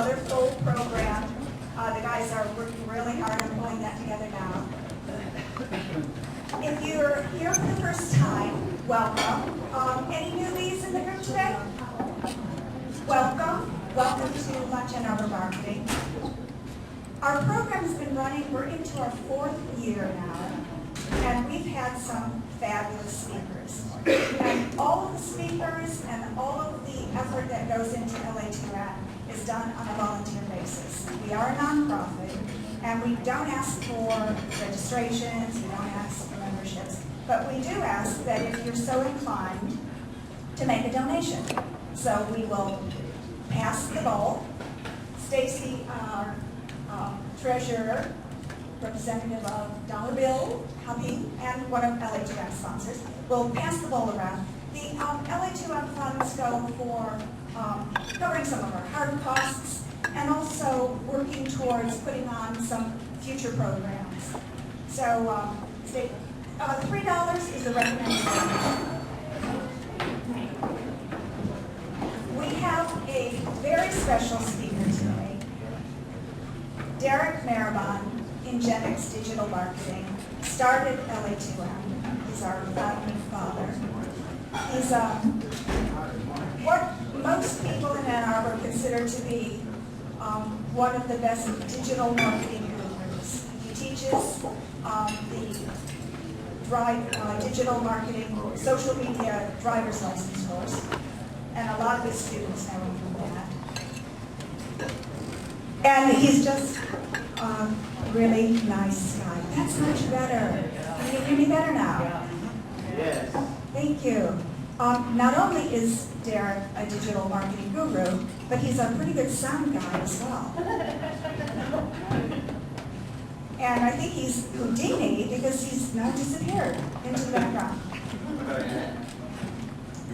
another full program. The guys are working really hard on pulling that together now. If you're here for the first time, welcome. Any newbies in the group today? Welcome. Welcome to Lunch and Arbor Marketing. Our program has been running, we're into our 4th year now, and we've had some fabulous speakers. And all of the speakers and all of the effort that goes into LA2M is done on a volunteer basis. We are a nonprofit, and we don't ask for registrations, we don't ask for memberships, but we do ask that if you're so inclined to make a donation. So we will pass the bowl. Stacy, our treasurer, representative of Dollar Bill, Hubby, and one of LA2M sponsors, will pass the bowl around. The LA2M funds go for covering some of our hard costs and also working towards putting on some future programs. So, $3 is the recommended donation. We have a very special speaker today, Mehraban in Genix Digital Marketing, started LA2M. He's our founding father. He's what most people in Ann Arbor consider to be one of the best digital marketing gurus. He teaches the digital marketing, social media driver's license course, and a lot of his students know him from that. And he's just a really nice guy. That's much better. Can you hear me better now? Yes. Thank you. Not only is Derek a digital marketing guru, but he's a pretty good sound guy as well. And I think he's Houdini because he's now disappeared into the background.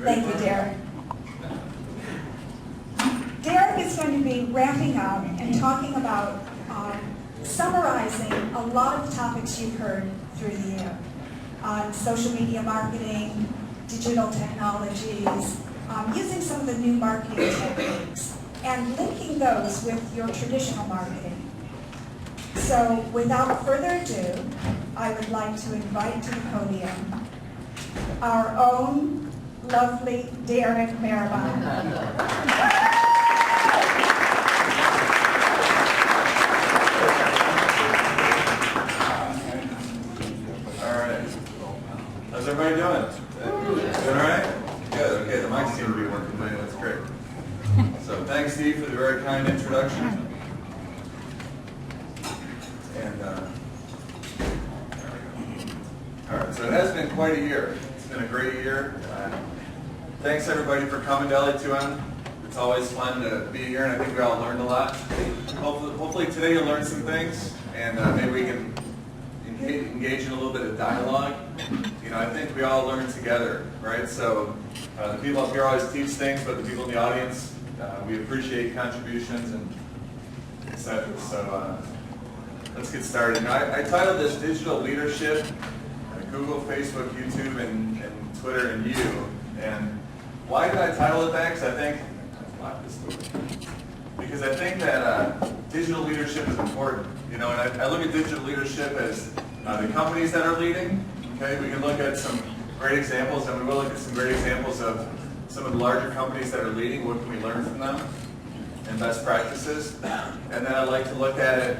Thank you, Derek. Derek is going to be wrapping up and talking about summarizing a lot of the topics you've heard through the year on social media marketing, digital technologies, using some of the new marketing techniques, and linking those with your traditional marketing. So without further ado, I would like to invite to the podium our own lovely Derek Mehraban. How's everybody doing? Doing all right? Good. Okay, the mics seem to be working. That's great. So thanks, Steve, for the very kind introduction. And there we go. All right. So it has been quite a year. It's been a great year. Thanks everybody for coming to LA2M. It's always fun to be here, and I think we all learned a lot. Hopefully today you'll learn some things, and maybe we can engage in a little bit of dialogue. You know, I think we all learn together, right? So the people up here always teach things, but the people in the audience, we appreciate contributions and etc. So let's get started. Now, I titled this Digital Leadership, Google, Facebook, YouTube, and Twitter, and you. And why did I title it that? Because I think that digital leadership is important. You know, and I look at digital leadership as the companies that are leading. Okay, we can look at some great examples, and we will look at some great examples of some of the larger companies that are leading. What can we learn from them and best practices? And then I'd like to look at it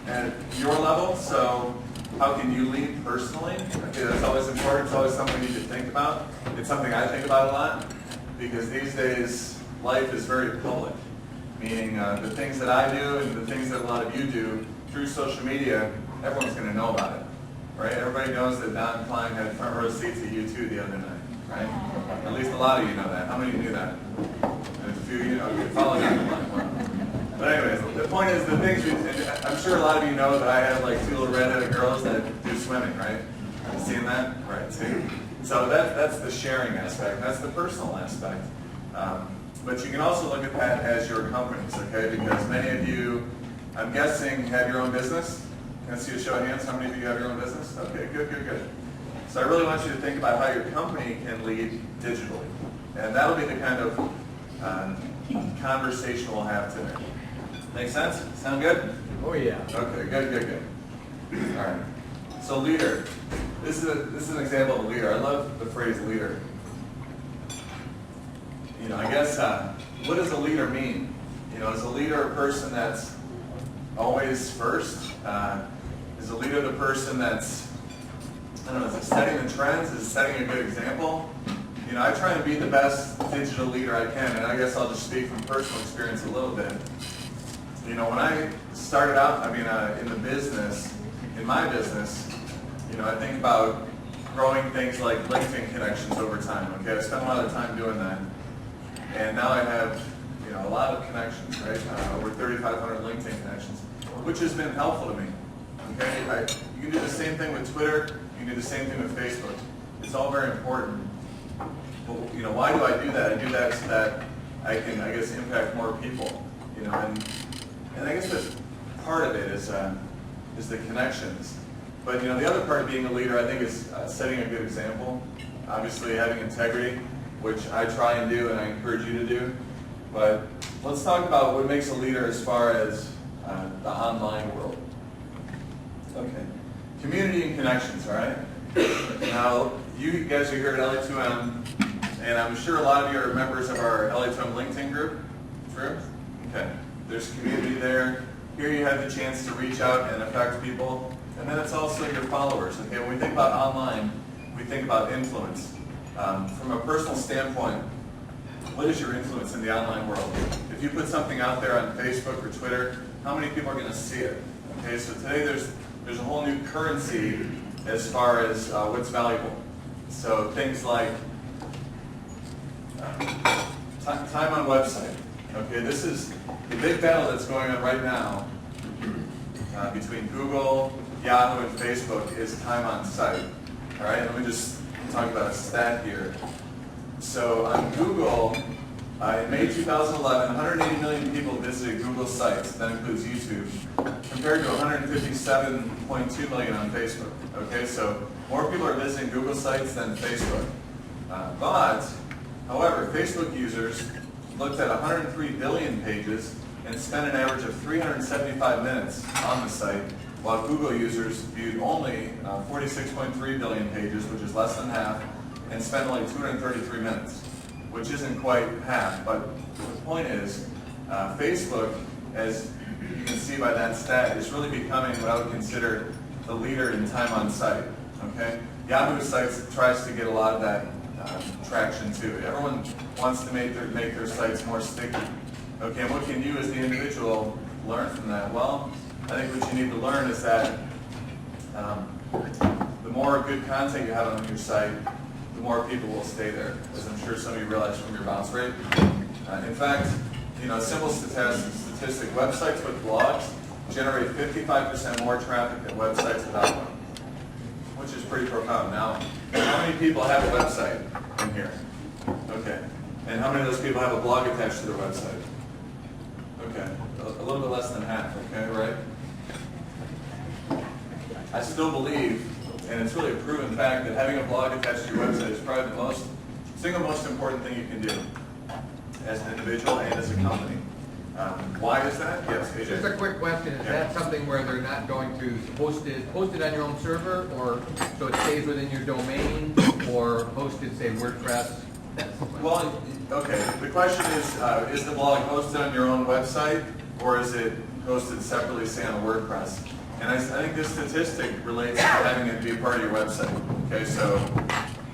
at your level. So how can you lead personally? Okay, that's always important. It's always something we need to think about. It's something I think about a lot because these days life is very public, meaning the things that I do and the things that a lot of you do through social media, everyone's going to know about it, right? Everybody knows that Don Klein had front row seats at U2 the other night, right? At least a lot of you know that. How many knew that? There's a few, you know, you follow Don Klein. But anyways, the point is the things, and I'm sure a lot of you know that I have like 2 little redheaded girls that do swimming, right? Have you seen that? Right, see? So that's the sharing aspect. That's the personal aspect. But you can also look at that as your companies, okay? Because many of you, I'm guessing, have your own business. Can I see a show of hands? How many of you have your own business? Okay, good, good, good. So I really want you to think about how your company can lead digitally. And that'll be the kind of conversation we'll have today. Make sense? Sound good? Oh, yeah. Okay, good. All right. So leader. This is an example of a leader. I love the phrase leader. You know, I guess, what does a leader mean? You know, is a leader a person that's always first? Is a leader the person that's, I don't know, is it setting the trends? Is it setting a good example? You know, I try to be the best digital leader I can, and I guess I'll just speak from personal experience a little bit. You know, when I started out, in the business, in my business, you know, I think about growing things like LinkedIn connections over time. Okay, I spent a lot of time doing that, and now I have, you know, a lot of connections, right? Over 3,500 LinkedIn connections, which has been helpful to me. Okay, you can do the same thing with Twitter. You can do the same thing with Facebook. It's all very important. But, you know, why do I do that? I do that so that I can, I guess, impact more people. You know, and I guess that's part of it is the connections. But you know, the other part of being a leader, I think, is setting a good example. Obviously, having integrity, which I try and do, and I encourage you to do. But let's talk about what makes a leader as far as the online world. Okay, community and connections. All right. Now, you guys are here at LA2M, and I'm sure a lot of you are members of our LA2M LinkedIn group. True? Okay. There's community there. Here you have the chance to reach out and affect people. And then it's also your followers. Okay, when we think about online, we think about influence. From a personal standpoint, what is your influence in the online world? If you put something out there on Facebook or Twitter, how many people are going to see it? Okay, so today there's a whole new currency as far as what's valuable. So things like time on website. Okay, this is the big battle that's going on right now between Google, Yahoo, and Facebook is time on site. All right, let me just talk about a stat here. So on Google, in May 2011, 180 million people visited Google sites, that includes YouTube, compared to 157.2 million on Facebook. Okay, so more people are visiting Google sites than Facebook. However, Facebook users looked at 103 billion pages and spent an average of 375 minutes on the site, while Google users viewed only 46.3 billion pages, which is less than half, and spent only 233 minutes, which isn't quite half. But the point is, Facebook, as you can see by that stat, is really becoming what I would consider the leader in time on site. Okay, Yahoo sites tries to get a lot of that traction too. Everyone wants to make their sites more sticky. Okay, and what can you as the individual learn from that? Well, I think what you need to learn is that the more good content you have on your site, the more people will stay there, as I'm sure some of you realize from your bounce rate. In fact, you know, a simple statistic, websites with blogs generate 55% more traffic than websites without one, which is pretty profound. Now, how many people have a website in here? Okay. And how many of those people have a blog attached to their website? Okay. A little bit less than half, okay, right? I still believe, and it's really a proven fact, that having a blog attached to your website is probably the single most important thing you can do as an individual and as a company. Why is that? Yes, AJ. Just a quick question. Is that something where they're not going to post it on your own server, or so it stays within your domain, or posted, say, WordPress? Well, okay. The question is the blog hosted on your own website, or is it hosted separately, say, on WordPress? And I think this statistic relates to having it be a part of your website. Okay, so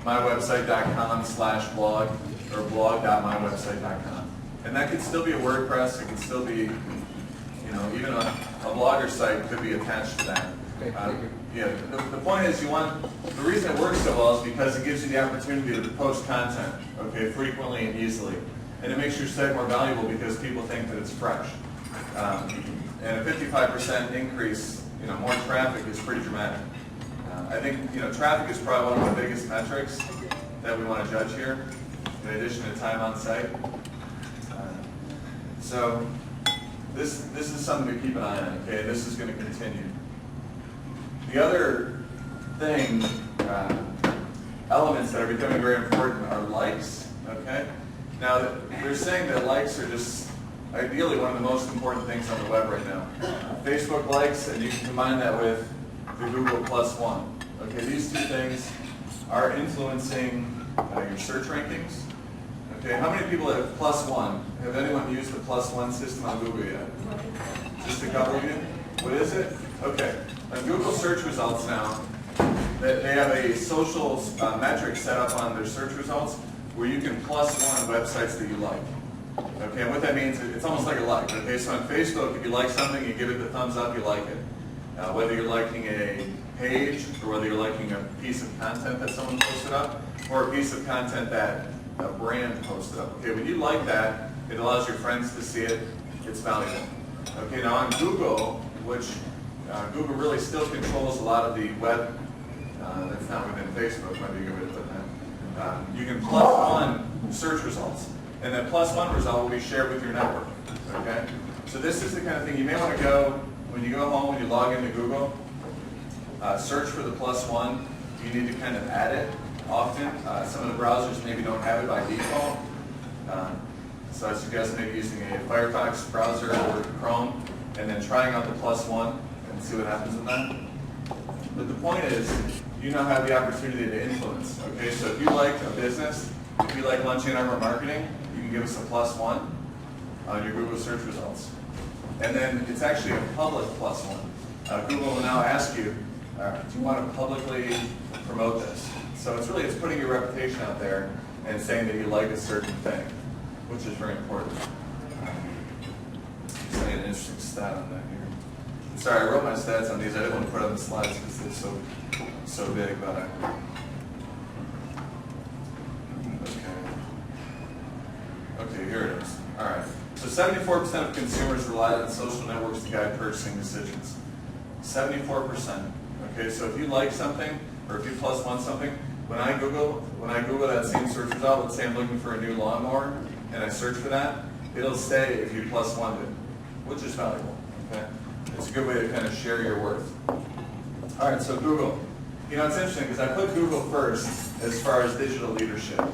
mywebsite.com/blog or blog.mywebsite.com. And that could still be a WordPress. It could still be, you know, even a blogger site could be attached to that. Yeah. The point is, the reason it works so well is because it gives you the opportunity to post content, okay, frequently and easily, and it makes your site more valuable because people think that it's fresh. And a 55% increase, you know, more traffic is pretty dramatic. I think, you know, traffic is probably one of the biggest metrics that we want to judge here, in addition to time on site. So this is something to keep an eye on, okay? This is going to continue. The other thing, elements that are becoming very important are likes, okay? Now, they're saying that likes are just ideally one of the most important things on the web right now. Facebook likes, and you can combine that with the Google +1. Okay, these two things are influencing your search rankings. Okay, how many people have +1? Have anyone used the +1 system on Google yet? Just a couple of you? What is it? Okay, on Google search results now, they have a social metric set up on their search results where you can +1 websites that you like. Okay, and what that means, it's almost like a like. Okay, so on Facebook, if you like something, you give it the thumbs up, you like it. Whether you're liking a page, or whether you're liking a piece of content that someone posted up, or a piece of content that a brand posted up. Okay, when you like that, it allows your friends to see it, it's valuable. Okay, now on Google, which Google really still controls a lot of the web, that's not within Facebook, might be a good way to put that. You can +1 search results. And that +1 result will be shared with your network, okay? So this is the kind of thing you may want to go, when you go home, when you log into Google, search for the +1. You need to kind of add it often. Some of the browsers maybe don't have it by default. So I suggest maybe using a Firefox browser or Chrome, and then trying out the +1 and see what happens with that. But the point is, you now have the opportunity to influence, okay? So if you like a business, if you like Lunch and Arbor Marketing, you can give us a +1 on your Google search results. And then it's actually a public +1. Google will now ask you, do you want to publicly promote this? So it's putting your reputation out there and saying that you like a certain thing, which is very important. So I had an interesting stat on that here. Sorry, I wrote my stats on these. I didn't want to put on the slides because they're so big, but Okay, here it is. All right. So 74% of consumers rely on social networks to guide purchasing decisions. 74%. Okay, so if you like something, or if you +1 something, when I Google that same search result, let's say I'm looking for a new lawnmower, and I search for that, it'll say if you +1'd it, which is valuable. Okay, it's a good way to kind of share your worth. All right, so Google. You know, it's interesting because I put Google first as far as digital leadership.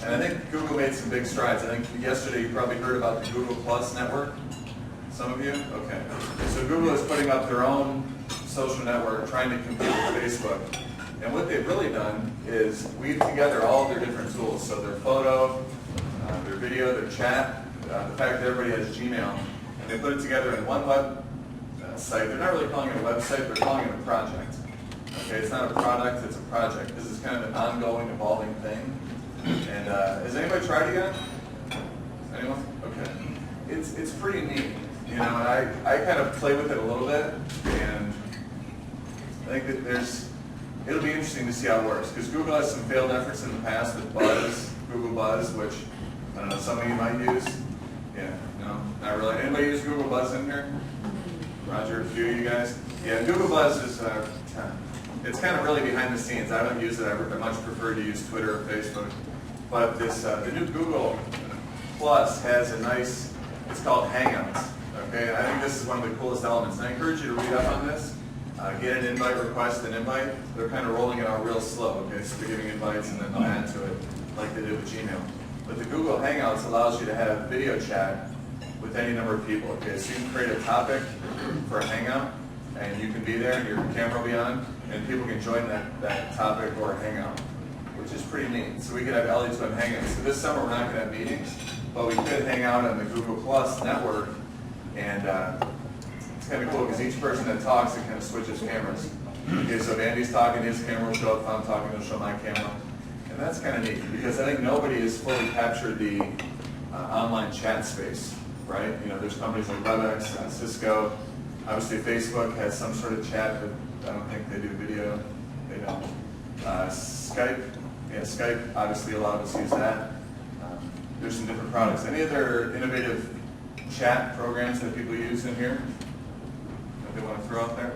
And I think Google made some big strides. I think yesterday you probably heard about the Google Plus network. Some of you? Okay. So Google is putting up their own social network, trying to compete with Facebook. And what they've really done is weave together all of their different tools. So their photo, their video, their chat, the fact that everybody has Gmail. And they put it together in one web site. They're not really calling it a website, they're calling it a project. Okay, it's not a product, it's a project. This is kind of an ongoing, evolving thing. And has anybody tried it yet? Anyone? Okay. It's pretty neat, you know, and I kind of play with it a little bit, and I think that it'll be interesting to see how it works, because Google has some failed efforts in the past with Buzz, Google Buzz, which, I don't know, some of you might use. Yeah, no, not really. Anybody use Google Buzz in here? Roger, a few of you guys? Yeah, Google Buzz is, it's kind of really behind the scenes. I don't use it. I much prefer to use Twitter or Facebook. But the new Google Plus has a nice, it's called Hangouts. Okay, and I think this is one of the coolest elements. And I encourage you to read up on this. Get an invite, request an invite. They're kind of rolling it out real slow. Okay, so they're giving invites and then they'll add to it like they did with Gmail. But the Google Hangouts allows you to have video chat with any number of people. Okay, so you can create a topic for a Hangout, and you can be there, and your camera will be on, and people can join that topic or hangout, which is pretty neat. So we could have LA2M hangouts. So this summer we're not going to have meetings, but we could hang out on the Google Plus network, and it's kind of cool because each person that talks, it kind of switches cameras. Okay, so if Andy's talking, his camera will show up. If I'm talking, it'll show my camera. And that's kind of neat because I think nobody has fully captured the online chat space, right? You know, there's companies like WebEx, Cisco. Obviously, Facebook has some sort of chat, but I don't think they do video. They don't. Skype, yeah, Skype, obviously a lot of us use that. There's some different products. Any other innovative chat programs that people use in here that they want to throw out there?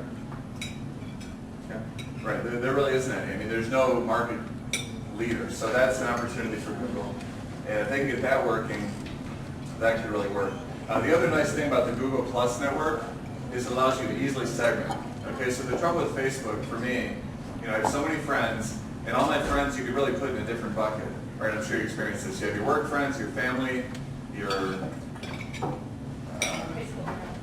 Yeah. Right, there really isn't any. I mean, there's no market leader, so that's an opportunity for Google. And if they can get that working, that could really work. The other nice thing about the Google Plus network is it allows you to easily segment. Okay, so the trouble with Facebook, for me, you know, I have so many friends, and all my friends you could really put in a different bucket. right? I'm sure you experience this. You have your work friends, your family, your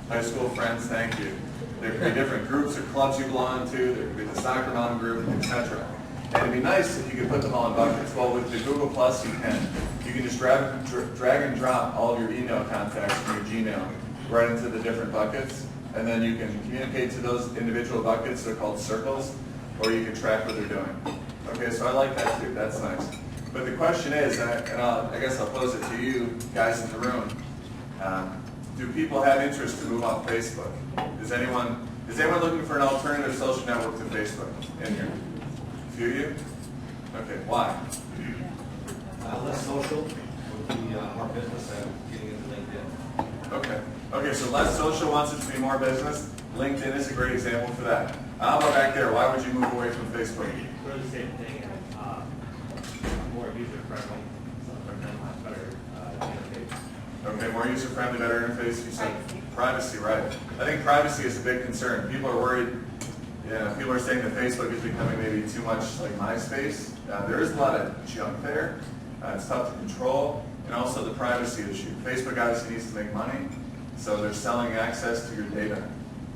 high school friends, thank you. There could be different groups or clubs you belong to, there could be the soccer mom group, etc. And it'd be nice if you could put them all in buckets. Well, with the Google Plus, you can. You can just drag and drop all of your email contacts from your Gmail right into the different buckets, and then you can communicate to those individual buckets. They're called circles, or you can track what they're doing. Okay, so I like that too. That's nice. But the question is, I guess I'll pose it to you guys in the room. Do people have interest to move off Facebook? Is anyone looking for an alternative social network to Facebook in here? A few of you? Okay, why? Less social would be more business and getting into LinkedIn. Okay, so less social wants it to be more business. LinkedIn is a great example for that. How about back there? Why would you move away from Facebook? For the same thing, more user-friendly, better interface. Okay, more user-friendly, better interface. You said privacy, right? I think privacy is a big concern. People are worried. People are saying that Facebook is becoming maybe too much like MySpace. There is a lot of junk there. It's tough to control, and also the privacy issue. Facebook obviously needs to make money, so they're selling access to your data,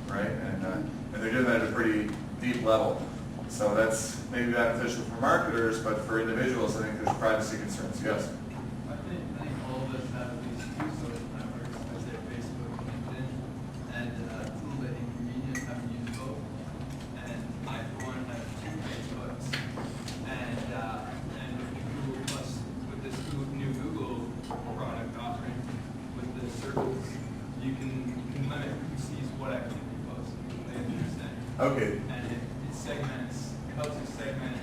right? And they're doing that at a pretty deep level. So that's maybe beneficial for marketers, but for individuals, I think there's privacy concerns. Yes? I think all of us have at least two social networks, as they're Facebook and LinkedIn, and it's a little bit inconvenient having to use both. And I, for one, have two Facebooks, and with Google Plus, with this new Google product offering, with the circles, you can limit who sees what activity you post. I understand. Okay. And it segments, it helps you segment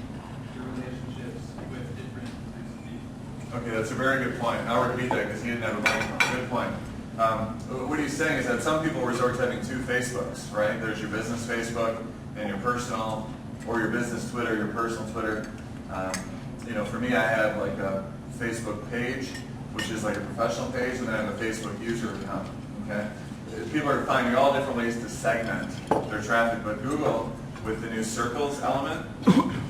your relationships with different groups of people. Okay, that's a very good point. Howard beat that because he didn't have a microphone. Good point. What he's saying is that some people resort to having two Facebooks, right? There's your business Facebook and your personal, or your business Twitter, your personal Twitter. For me, I have like a Facebook page, which is like a professional page, and then I have a Facebook user account, okay? People are finding all different ways to segment their traffic, but Google, with the new circles element,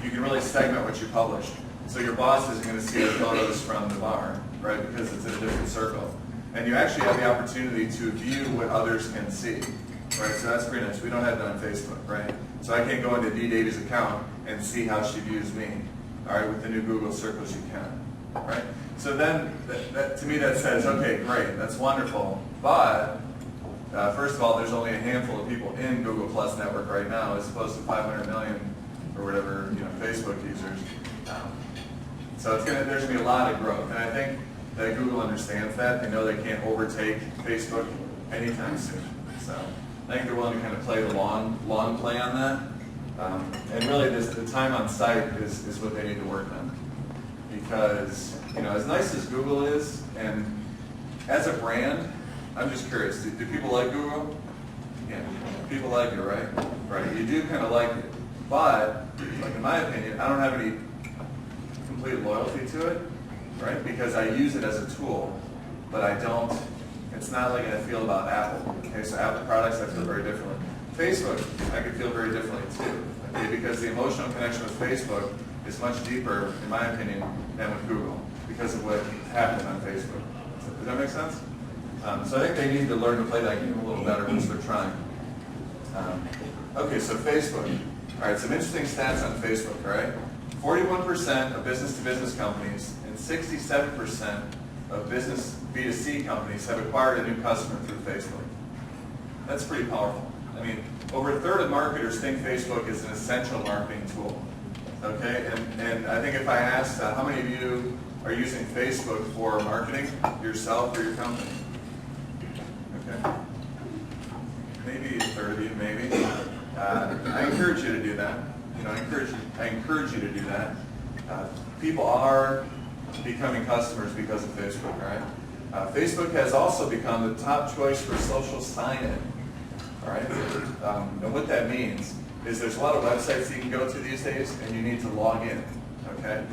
you can really segment what you publish. So your boss isn't going to see the photos from the bar, right, because it's in a different circle. And you actually have the opportunity to view what others can see, right? So that's pretty nice. We don't have that on Facebook, right? So I can't go into D. Davies' account and see how she views me. All right, with the new Google circles you can, right? So then, to me that says, okay, great, that's wonderful, but first of all, there's only a handful of people in Google Plus network right now, as opposed to 500 million or whatever, Facebook users. So there's going to be a lot of growth, and I think that Google understands that. They know they can't overtake Facebook anytime soon. So I think they're willing to kind of play the long play on that. And really, the time on site is what they need to work on, because as nice as Google is, and as a brand, I'm just curious, do people like Google? Yeah, people like it, right? Right, you do kind of like it. But, like in my opinion, I don't have any complete loyalty to it, right? Because I use it as a tool, but it's not like I feel about Apple. Okay, so Apple products I feel very differently. Facebook, I could feel very differently too. Okay, because the emotional connection with Facebook is much deeper, in my opinion, than with Google, because of what happened on Facebook. Does that make sense? So I think they need to learn to play that game a little better, which they're trying. Okay, so Facebook. All right, some interesting stats on Facebook, all right? 41% of business-to-business companies and 67% of business B2C companies have acquired a new customer through Facebook. That's pretty powerful. I mean, over a third of marketers think Facebook is an essential marketing tool. Okay, and I think if I asked how many of you are using Facebook for marketing, yourself or your company? Okay, maybe a third of you, maybe. I encourage you to do that. I encourage you to do that. People are becoming customers because of Facebook, all right? Facebook has also become the top choice for social sign-in, all right? And what that means is there's a lot of websites you can go to these days, and you need to log in, okay?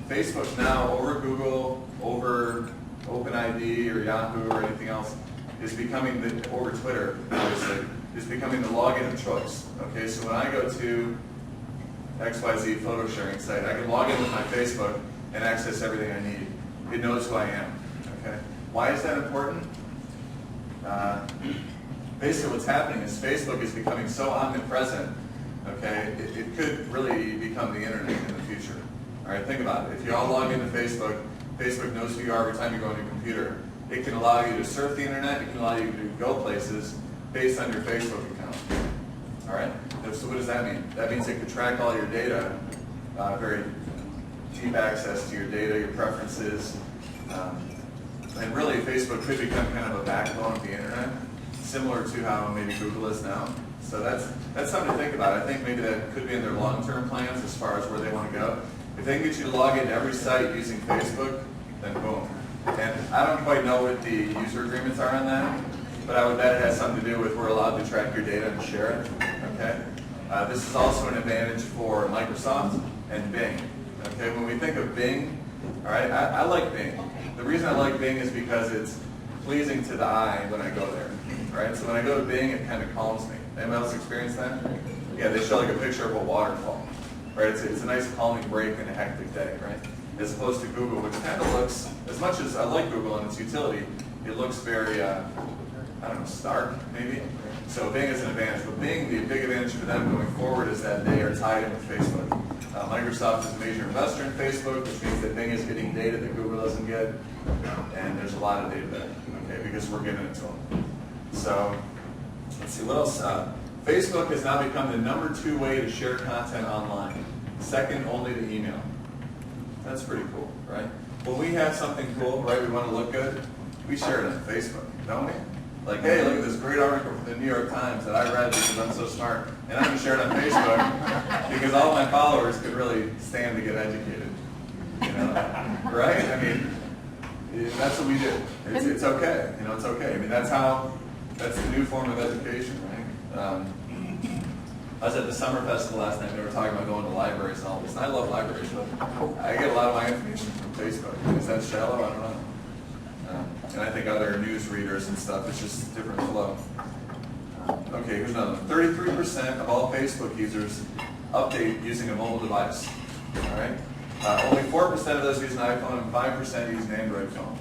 Facebook now, over Google, over OpenID or Yahoo or anything else, is becoming, over Twitter, obviously, is becoming the login of choice, okay? So when I go to XYZ photo sharing site, I can log in with my Facebook, and access everything I need. It knows who I am. Okay. Why is that important? Basically, what's happening is Facebook is becoming so omnipresent. Okay, it could really become the internet in the future. All right, think about it. If you all log into Facebook, Facebook knows who you are every time you go on your computer. It can allow you to surf the internet. It can allow you to go places based on your Facebook account. All right. So what does that mean? That means it can track all your data, very deep access to your data, your preferences, and really Facebook could become kind of a backbone of the internet, similar to how maybe Google is now. So that's something to think about. I think maybe that could be in their long-term plans as far as where they want to go. If they can get you to log into every site using Facebook, then boom. And I don't quite know what the user agreements are on that, but I would bet it has something to do with we're allowed to track your data and share it. Okay. This is also an advantage for Microsoft and Bing. Okay. When we think of Bing, all right, I like Bing. The reason I like Bing is because it's pleasing to the eye when I go there. All right. So when I go to Bing, it kind of calms me. Anyone else experience that? Yeah, they show like a picture of a waterfall. Right. It's a nice calming break in a hectic day. Right. As opposed to Google, which kind of looks, as much as I like Google and its utility, it looks very, I don't know, stark, maybe. So Bing is an advantage. But Bing, the big advantage for them going forward is that they are tied in with Facebook. Microsoft is a major investor in Facebook, which means that Bing is getting data that Google doesn't get. And there's a lot of data there, okay, because we're giving it to them. So, let's see, what else? Facebook has now become the #2 way to share content online, second only to email. That's pretty cool, right? When we have something cool, right, we want to look good, we share it on Facebook, don't we? Like, hey, look at this great article from the New York Times that I read because I'm so smart, and I'm going to share it on Facebook because all my followers could really stand to get educated, you know, right? I mean, that's what we do. It's okay, you know, it's okay. I mean, that's the new form of education, right? I was at the Summer Festival last night, and they were talking about going to libraries and all this, and I love libraries, but I get a lot of my information from Facebook. Is that shallow? I don't know. And I think other news readers and stuff, it's just different flow. Okay, here's another one. 33% of all Facebook users update using a mobile device. All right? Only 4% of those use an iPhone and 5% use an Android phone.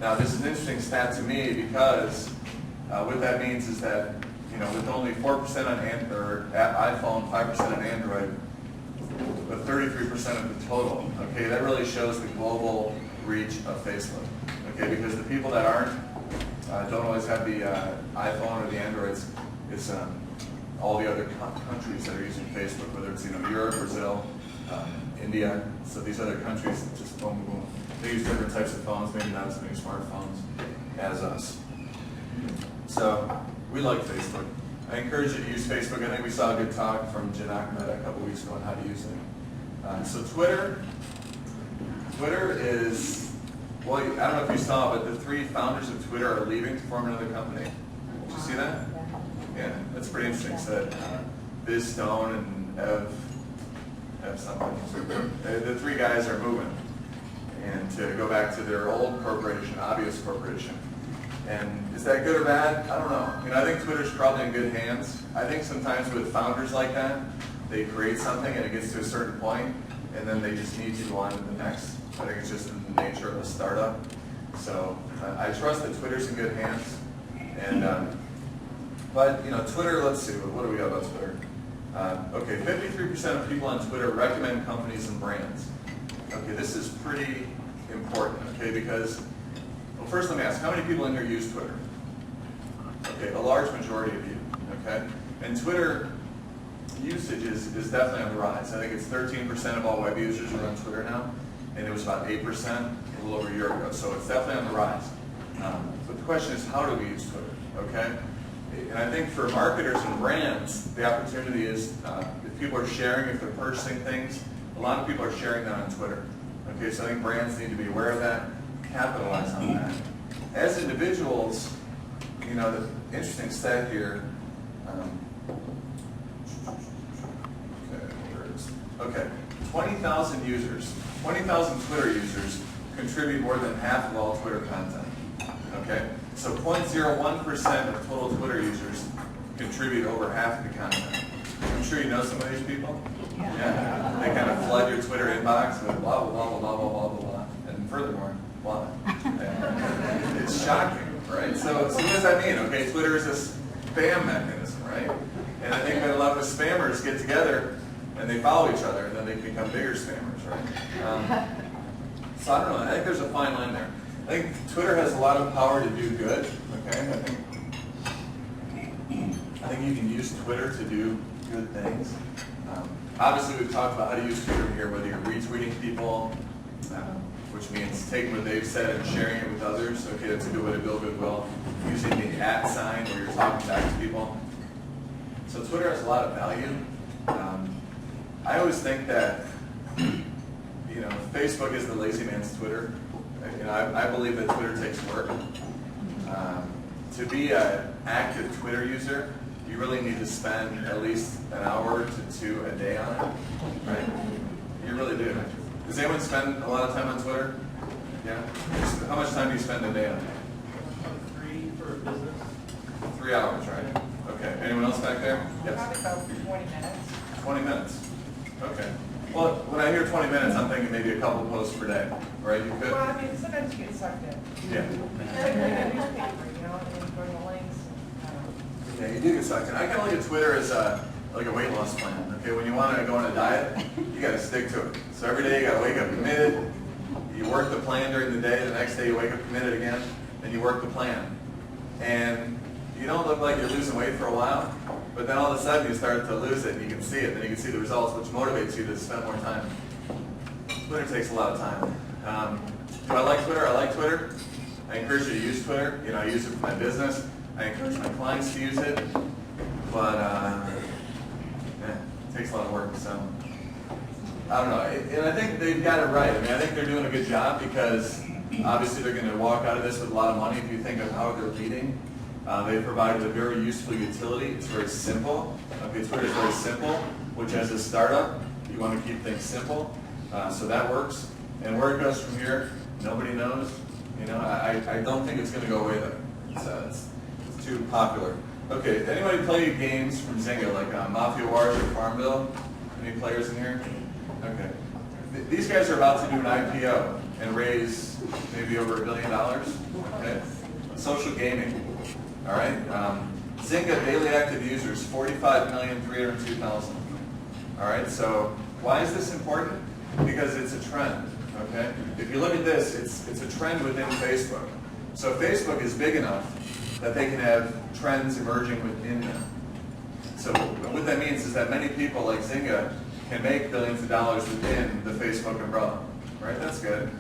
Now, this is an interesting stat to me because what that means is that, you know, with only 4% on iPhone, 5% on Android, but 33% of the total, okay, that really shows the global reach of Facebook. Okay, because the people that don't always have the iPhone or the Androids, it's all the other countries that are using Facebook, whether it's, you know, Europe, Brazil, India. So these other countries, just boom, boom. They use different types of phones, maybe not as many smartphones as us. So we like Facebook. I encourage you to use Facebook. I think we saw a good talk from Jan Ahmed a couple weeks ago on how to use it. So Twitter is, well, I don't know if you saw, but the 3 founders of Twitter are leaving to form another company. Did you see that? Yeah, that's pretty interesting. So Biz Stone and Ev something. The 3 guys are moving and to go back to their old corporation, Obvious Corporation. And is that good or bad? I don't know. You know, I think Twitter's probably in good hands. I think sometimes with founders like that, they create something and it gets to a certain point, and then they just need to go on to the next. I think it's just the nature of a startup. So I trust that Twitter's in good hands. And but you know, Twitter. Let's see. What do we got about Twitter? Okay, 53% of people on Twitter recommend companies and brands. Okay, this is pretty important. Okay, because well, first let me ask, how many people in here use Twitter? Okay, a large majority of you. Okay, and Twitter usage is definitely on the rise. I think it's 13% of all web users are on Twitter now, and it was about 8% a little over a year ago. So it's definitely on the rise. But the question is, how do we use Twitter? Okay, and I think for marketers and brands, the opportunity is if people are sharing, if they're purchasing things, a lot of people are sharing that on Twitter. Okay, so I think brands need to be aware of that, capitalize on that. As individuals, you know, the interesting stat here. Okay, 20,000 users, 20,000 Twitter users contribute more than half of all Twitter content. Okay, so 0.01% of total Twitter users contribute over half of the content. sure you know some of these people. Yeah. They kind of flood your Twitter inbox with blah, blah, blah, blah, blah, blah, blah, blah. And furthermore, blah. Yeah. It's shocking, right? So what does that mean? Okay, Twitter is a spam mechanism, right? And I think that a lot of the spammers get together and they follow each other, and then they become bigger spammers, right? So I don't know. I think there's a fine line there. I think Twitter has a lot of power to do good. Okay, I think you can use Twitter to do good things. Obviously, we've talked about how to use Twitter here, whether you're retweeting people, which means taking what they've said and sharing it with others. Okay, that's a good way to build goodwill. Using the @ sign where you're talking back to people. So Twitter has a lot of value. I always think that, you know, Facebook is the lazy man's Twitter. You know, I believe that Twitter takes work. To be an active Twitter user, you really need to spend at least an hour to 2 a day on it, right? You really do. Does anyone spend a lot of time on Twitter? Yeah? How much time do you spend a day on it? 3 for business. 3 hours, right? Okay. Anyone else back there? Yes? Probably about 20 minutes. 20 minutes. Okay. Well, when I hear 20 minutes, I'm thinking maybe a couple posts per day, right? You could? Well, I mean, sometimes you get sucked in. Yeah. Like reading a newspaper, you know, and then going to links. Yeah, you do get sucked in. I kind of look at Twitter as like a weight loss plan. Okay, when you want to go on a diet, you got to stick to it. So every day you got to wake up committed. You work the plan during the day. The next day you wake up committed again, and you work the plan. And you don't look like you're losing weight for a while, but then all of a sudden you start to lose it, and you can see it, and you can see the results, which motivates you to spend more time. Twitter takes a lot of time. Do I like Twitter? I like Twitter. I encourage you to use Twitter. You know, I use it for my business. I encourage my clients to use it, but it takes a lot of work. So I don't know, and I think they've got it right. I mean, I think they're doing a good job because obviously they're going to walk out of this with a lot of money. If you think of how they're leading, they provided a very useful utility. It's very simple. Okay, Twitter is very simple, which as a startup, you want to keep things simple. So that works. And where it goes from here, nobody knows. You know, I don't think it's going to go away though. It's too popular. Okay, anybody play games from Zynga, like Mafia Wars or Farmville? Any players in here? Okay. These guys are about to do an IPO and raise maybe over $1 billion. Okay. Social gaming. All right. Zynga daily active users 45,302,000. All right. So why is this important? Because it's a trend. Okay. If you look at this, it's a trend within Facebook. So Facebook is big enough that they can have trends emerging within them. So what that means is that many people like Zynga can make billions of dollars within the Facebook umbrella. Right? That's good.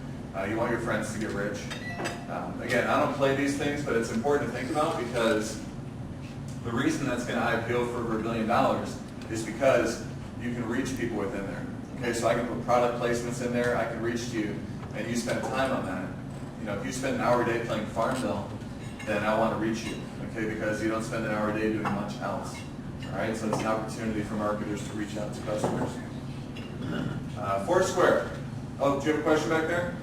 You want your friends to get rich. Again, I don't play these things, but it's important to think about because the reason that's going to IPO for over $1 billion is because you can reach people within there. Okay, so I can put product placements in there, I can reach you, and you spend time on that. You know, if you spend an hour a day playing Farmville, then I want to reach you, okay, because you don't spend an hour a day doing much else. All right, so it's an opportunity for marketers to reach out to customers. Foursquare. Oh, do you have a question back there?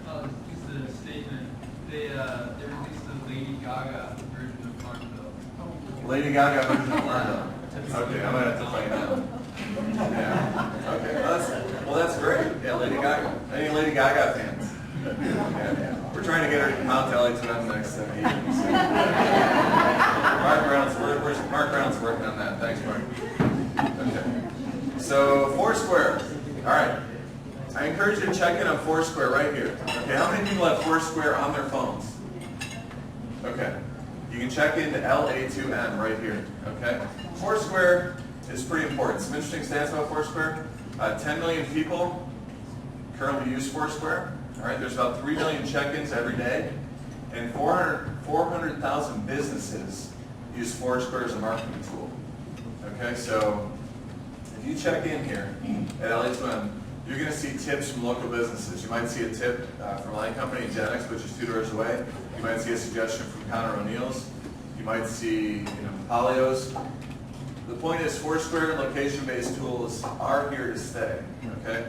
Just a statement. They released the Lady Gaga version of Farmville. Lady Gaga version of Farmville. Okay, I might have to play that. Yeah. Okay. Well, that's great. Yeah, Lady Gaga. Any Lady Gaga fans? Yeah. We're trying to get her to come out to LA2M next meeting. Mark Brown's working on that. Thanks, Mark. Okay. So Foursquare. All right. I encourage you to check in on Foursquare right here. Okay. How many people have Foursquare on their phones? Okay. You can check into LA2M right here. Okay. Foursquare is pretty important. Some interesting stats about Foursquare. 10 million people currently use Foursquare. All right, there's about 3 million check-ins every day, and 400,000 businesses use Foursquare as a marketing tool. Okay, so if you check in here at LA2M, you're going to see tips from local businesses. You might see a tip from my company, Genix, which is 2 doors away. You might see a suggestion from Connor O'Neill's. You might see, Polio's. The point is, Foursquare and location-based tools are here to stay. Okay,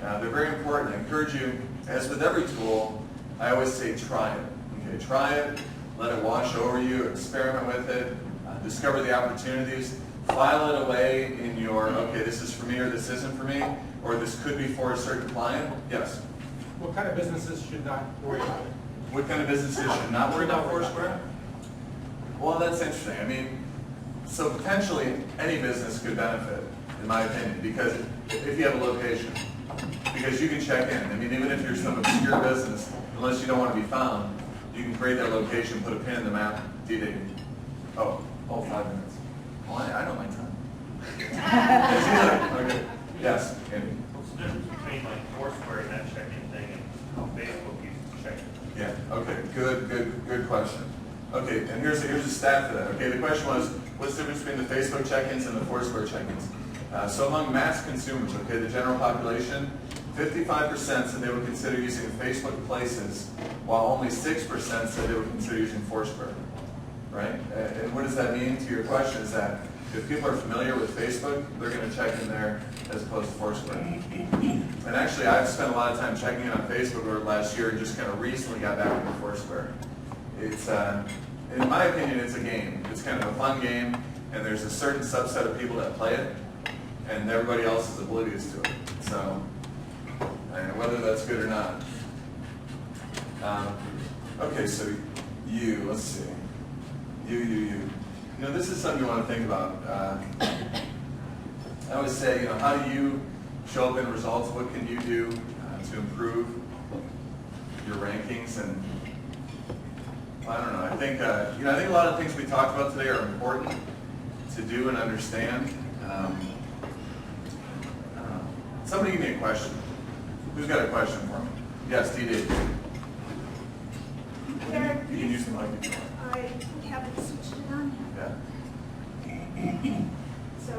they're very important. I encourage you, as with every tool, I always say try it. Okay, try it, let it wash over you, experiment with it, discover the opportunities. file it away in your, okay, this is for me or this isn't for me, or this could be for a certain client? Yes. What kind of businesses should not worry about it? What kind of businesses should not worry about Foursquare? Well, that's interesting. I mean, so potentially any business could benefit, in my opinion, because if you have a location, because you can check in. I mean, even if you're some obscure business, unless you don't want to be found, you can create that location, put a pin in the map, D-Day. Oh, 5 minutes. Well, I know my time. Okay. Yes, Andy. What's the difference between like Foursquare and that checking thing and how Facebook uses checking? Yeah, okay, good question. Okay, and here's a stat for that. Okay, the question was, what's the difference between the Facebook check-ins and the Foursquare check-ins? So among mass consumers, okay, the general population, 55% said they would consider using Facebook Places, while only 6% said they would consider using Foursquare, right? And what does that mean to your question is that if people are familiar with Facebook, they're going to check in there as opposed to Foursquare. And actually, I've spent a lot of time checking in on Facebook over the last year and just kind of recently got back into Foursquare. It's, in my opinion, it's a game. It's kind of a fun game, and there's a certain subset of people that play it, and everybody else is oblivious to it. So, whether that's good or not. Okay, so let's see. You know, this is something you want to think about. I always say, how do you show up in results? What can you do to improve your rankings? And I don't know. I think I think a lot of things we talked about today are important to do and understand. Somebody give me a question. Who's got a question for me? Yes, D.D. Derek, You can use the mic if you want. I haven't switched it on Yeah. yet. So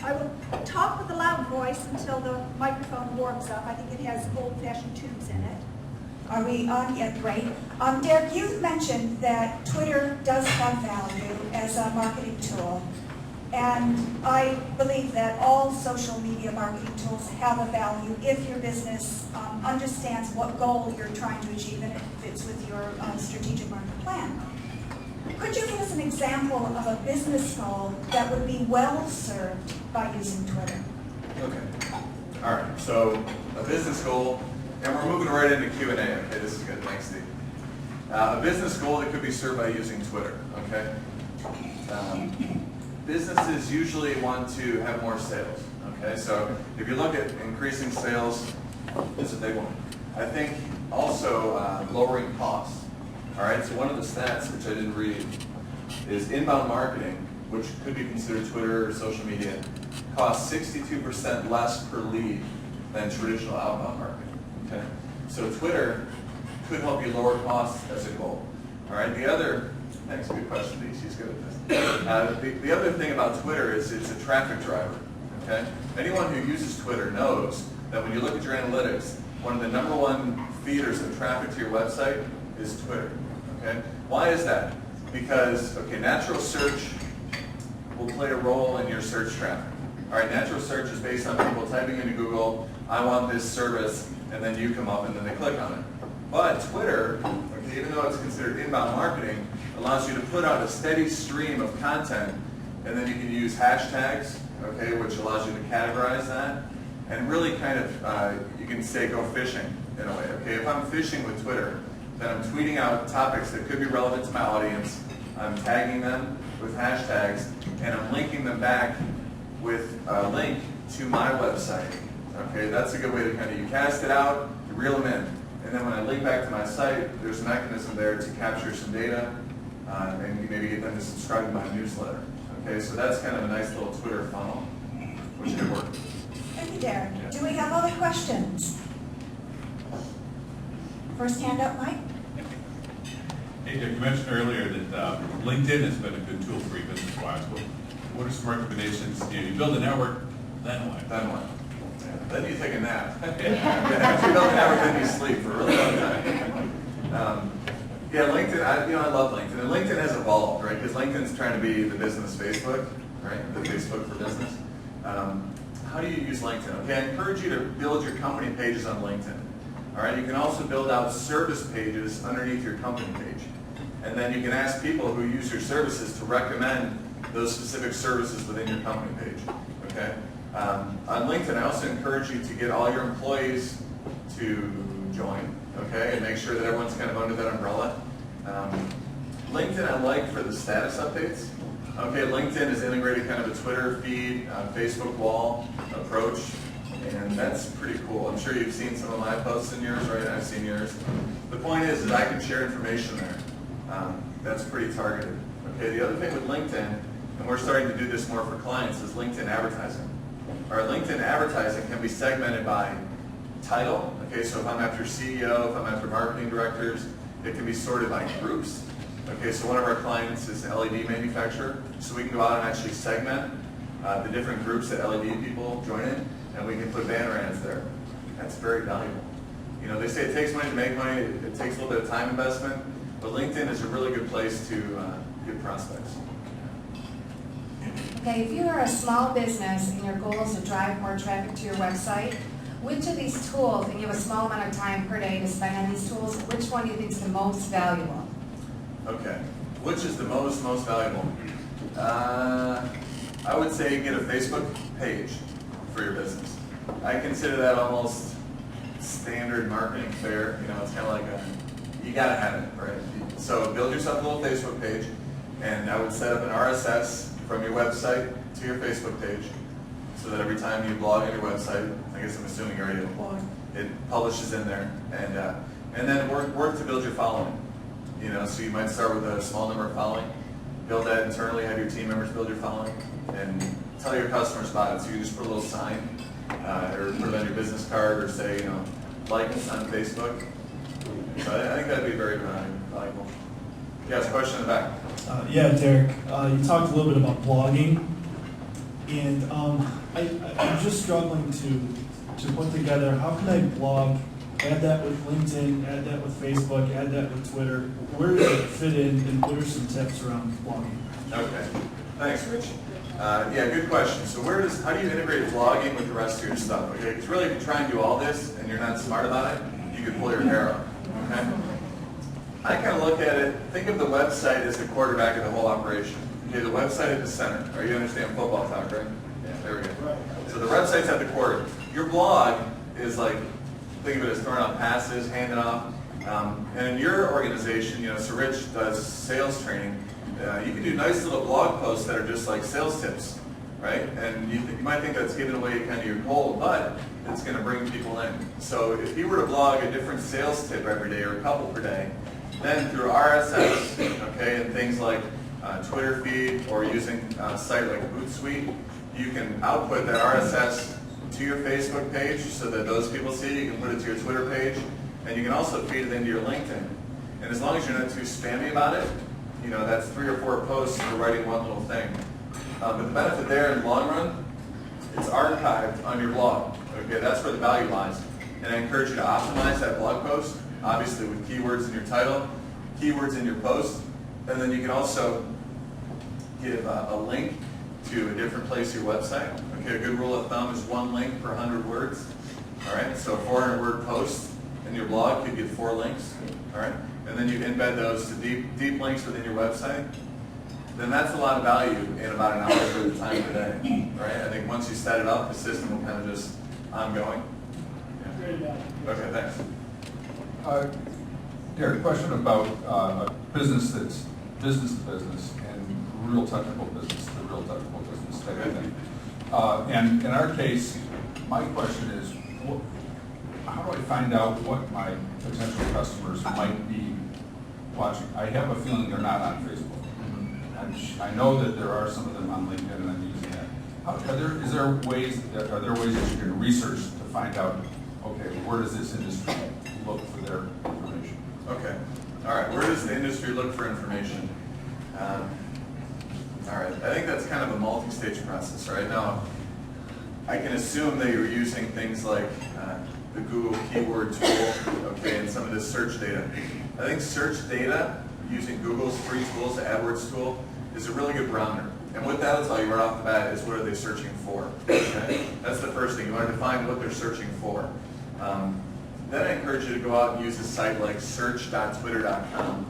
I will talk with a loud voice until the microphone warms up. I think it has old-fashioned tubes in it. Are we on yet? Great. Derek, you've mentioned that Twitter does have value as a marketing tool. And I believe that all social media marketing tools have a value if your business understands what goal you're trying to achieve and it fits with your strategic market plan. Could you give us an example of a business goal that would be well served by using Twitter? Okay. All right. So a business goal, and we're moving right into Q&A. Okay, this is good. Thanks, Steve. A business goal that could be served by using Twitter. Okay. Businesses usually want to have more sales. Okay. So if you look at increasing sales, it's a big one. I think also lowering costs. All right. So one of the stats which I didn't read is inbound marketing, which could be considered Twitter or social media, costs 62% less per lead than traditional outbound marketing. Okay, so Twitter could help you lower costs as a goal. All right, thanks, good question, Dee, she's good at this. The other thing about Twitter is it's a traffic driver. Okay, anyone who uses Twitter knows that when you look at your analytics, one of the #1 feeders of traffic to your website is Twitter. Okay, why is that? Because natural search will play a role in your search traffic. All right, natural search is based on people typing into Google, I want this service, and then you come up and then they click on it. But Twitter, okay, even though it's considered inbound marketing, allows you to put out a steady stream of content, and then you can use hashtags, okay, which allows you to categorize that, and really kind of, you can say go fishing in a way. Okay, if I'm fishing with Twitter, then I'm tweeting out topics that could be relevant to my audience, I'm tagging them with hashtags, and I'm linking them back with a link to my website. Okay, that's a good way to kind of, you cast it out, you reel them in, and then when I link back to my site, there's a mechanism there to capture some data, and maybe get them to subscribe to my newsletter. Okay, so that's kind of a nice little Twitter funnel, which could work. Thank you, Derek. Do we have other questions? First hand up, Mike. Hey, Dick, you mentioned earlier that LinkedIn has been a good tool for you business-wise. What are some recommendations? You build a network, then what? Then what? Yeah, then you take a nap. After you build a network, then you sleep for a really long time. Yeah, LinkedIn, I love LinkedIn. And LinkedIn has evolved, right? Because LinkedIn's trying to be the business Facebook, right? The Facebook for business. How do you use LinkedIn? Okay, I encourage you to build your company pages on LinkedIn. All right, you can also build out service pages underneath your company page. And then you can ask people who use your services to recommend those specific services within your company page, okay? On LinkedIn, I also encourage you to get all your employees to join, okay, and make sure that everyone's kind of under that umbrella. LinkedIn I like for the status updates. Okay, LinkedIn is integrated kind of a Twitter feed, Facebook wall approach, and that's pretty cool. I'm sure you've seen some of my posts in yours, right? I've seen yours. The point is I can share information there. That's pretty targeted. Okay, the other thing with LinkedIn, and we're starting to do this more for clients, is LinkedIn advertising. Our LinkedIn advertising can be segmented by title. Okay, so if I'm after CEO, if I'm after marketing directors, it can be sorted by groups. Okay, so one of our clients is an LED manufacturer, so we can go out and actually segment the different groups that LED people join in, and we can put banner ads there. That's very valuable. You know, they say it takes money to make money, it takes a little bit of time investment, but LinkedIn is a really good place to get prospects. Okay, if you are a small business and your goal is to drive more traffic to your website, which of these tools, and you have a small amount of time per day to spend on these tools, which one do you think is the most valuable? Okay, which is the most valuable? I would say get a Facebook page for your business. I consider that almost standard marketing fare. You know, it's kind of like you gotta have it, right? So build yourself a little Facebook page, and I would set up an RSS from your website to your Facebook page, so that every time you blog on your website, I guess I'm assuming you already have a blog, it publishes in there, and then work to build your following. You know, so you might start with a small number of following, build that internally, have your team members build your following, and tell your customers about it. So you just put a little sign, or put it on your business card, or say, you know, like us on Facebook. So I think that'd be very valuable. Yes, question in the back. Yeah, Derek, you talked a little bit about blogging, and I'm just struggling to put together, how can I blog, add that with LinkedIn, add that with Facebook, add that with Twitter? Where does it fit in, and what are some tips around blogging? Okay, thanks, Rich. Yeah, good question. So how do you integrate blogging with the rest of your stuff? Okay, because really if you try and do all this and you're not smart about it, you could pull your hair out. Okay? I kind of look at it, think of the website as the quarterback of the whole operation. Okay, the website at the center. Or you understand football talk, right? Yeah, there we go. So the website's at the quarter. Your blog is like, think of it as throwing out passes, handing off. And in your organization, you know, so Rich does sales training. You can do nice little blog posts that are just like sales tips, right? And you might think that's giving away kind of your goal, but it's going to bring people in. So if you were to blog a different sales tip every day or a couple per day, then through RSS, okay, and things like Twitter feed or using a site like Hootsuite, you can output that RSS to your Facebook page so that those people see it. You can put it to your Twitter page, and you can also feed it into your LinkedIn. And as long as you're not too spammy about it, you know, that's 3 or 4 posts for writing one little thing. But the benefit there in the long run, it's archived on your blog. Okay, that's where the value lies. And I encourage you to optimize that blog post, obviously with keywords in your title, keywords in your post, and then you can also give a link to a different place in your website. Okay, a good rule of thumb is 1 link per 100 words. All right, so a 400-word post in your blog could get 4 links. All right, and then you embed those to deep links within your website. Then that's a lot of value in about an hour worth of time per day. Right? I think once you set it up, the system will kind of just ongoing. Yeah. Okay, thanks. Derek, question about a business that's business to business and real technical business to real technical business type of thing. And in our case, my question is, how do I find out what my potential customers might be watching? I have a feeling they're not on Facebook. I know that there are some of them on LinkedIn, and I'm using that. Are there ways that you can research to find out, okay, where does this industry look for their information? Okay. All right. Where does the industry look for information? All right. I think that's kind of a multi-stage process. Right now, I can assume that you're using things like the Google keyword tool, okay, and some of this search data. I think search data using Google's free tools, the AdWords tool, is a really good barometer. And what that'll tell you right off the bat is what are they searching for. Okay? That's the first thing. You want to define what they're searching for. Then I encourage you to go out and use a site like search.twitter.com.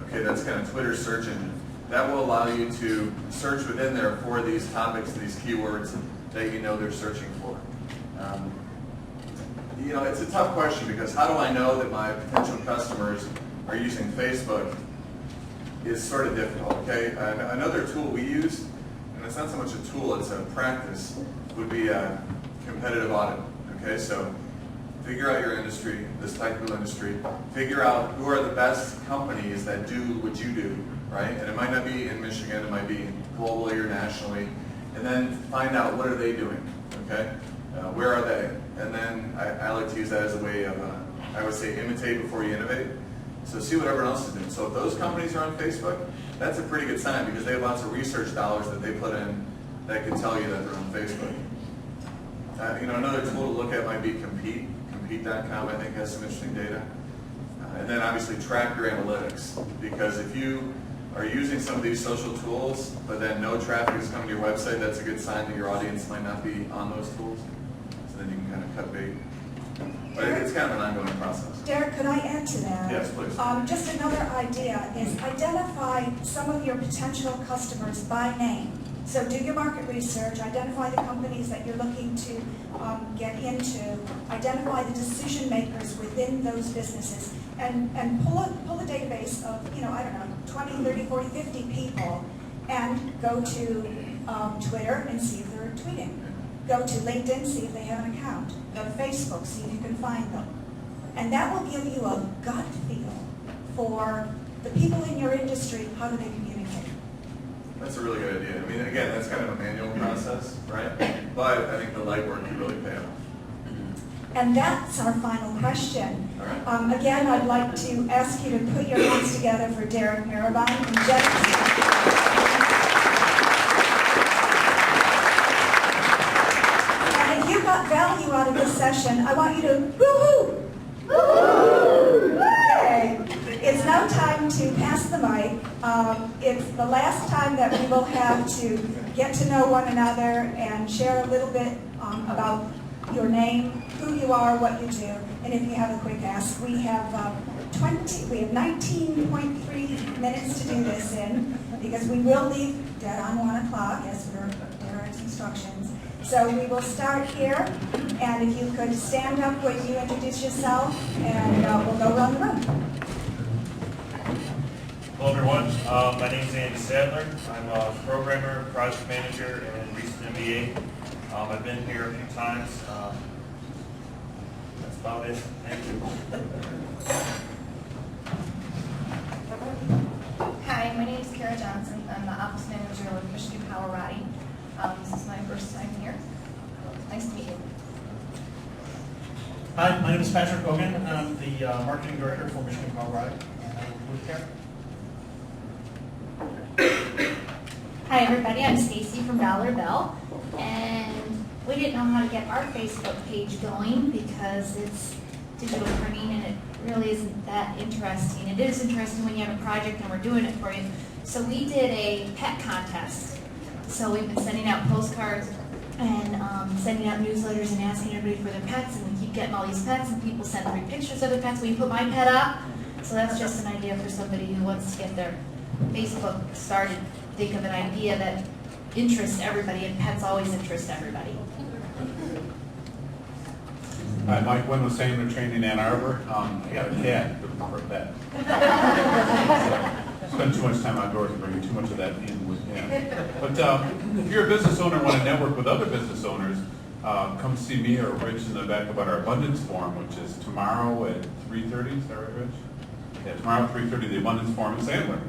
Okay, that's kind of Twitter's search engine. that will allow you to search within there for these topics, these keywords that you know they're searching for. You know, it's a tough question because how do I know that my potential customers are using Facebook is sort of difficult, okay? And another tool we use, and it's not so much a tool, it's a practice, would be a competitive audit, okay? So figure out your industry, this technical industry, figure out who are the best companies that do what you do, right? And it might not be in Michigan, it might be globally or nationally, and then find out what are they doing, okay? Where are they? And then I like to use that as a way of, I would say, imitate before you innovate. So see what everyone else is doing. So if those companies are on Facebook, that's a pretty good sign because they have lots of research dollars that they put in that can tell you that they're on Facebook. You know, another tool to look at might be Compete. Compete.com, I think, has some interesting data. And then obviously track your analytics, because if you are using some of these social tools, but then no traffic is coming to your website, that's a good sign that your audience might not be on those tools. So then you can kind of cut bait. But it's kind of an ongoing process. Derek, could I add to that? Yes, please. Just another idea is identify some of your potential customers by name. So do your market research, identify the companies that you're looking to get into, identify the decision makers within those businesses, and pull a database of, you know, I don't know, 20, 30, 40, 50 people, and go to Twitter and see if they're tweeting. Go to LinkedIn, see if they have an account. Go to Facebook, see if you can find them. And that will give you a gut feel for the people in your industry, how do they communicate. That's a really good idea. I mean, again, that's kind of a manual process, right? But I think the legwork can really pay off. And that's our final question. All right. Again, I'd like to ask you to put your hands together for Derek Mehraban and Jeff. And if you got value out of this session, I want you to woo-hoo! Okay. It's now time to pass the mic. It's the last time that we will have to get to know one another and share a little bit about your name, who you are, what you do, and if you have a quick ask. We have 19.3 minutes to do this in, because we will leave dead on 1 o'clock as per Derek's instructions. So we will start here, and if you could stand up when you introduce yourself, and we'll go around the room. Hello everyone, my name is Andy Sadler. I'm a programmer, project manager, and recent MBA. I've been here a few times. That's about it. Thank you. Hi, my name is Kara Johnson. I'm the office manager with Michigan Power Rotting. This is my first time here. Nice to meet you. Hi, my name is Patrick Hogan. I'm the marketing director for Michigan Power Rotting. I work with Kara. Hi everybody, I'm Stacy from Dollar Bill, and we didn't know how to get our Facebook page going because it's digital printing and it really isn't that interesting. It is interesting when you have a project and we're doing it for you. So we did a pet contest. So we've been sending out postcards and sending out newsletters and asking everybody for their pets, and we keep getting all these pets, and people send 3 pictures of their pets. We put my pet up, so that's just an idea for somebody who wants to get their Facebook started. Think of an idea that interests everybody, and pets always interest everybody. Hi, Mike Wynn with Sanger Training in Ann Arbor. I got a cat, for a pet. Spend too much time outdoors and bringing too much of that in with him. But if you're a business owner and want to network with other business owners, come see me or Rich in the back about our Abundance Forum, which is tomorrow at 3:30. Is that right, Rich? Yeah, tomorrow at 3:30, the Abundance Forum in Sandler.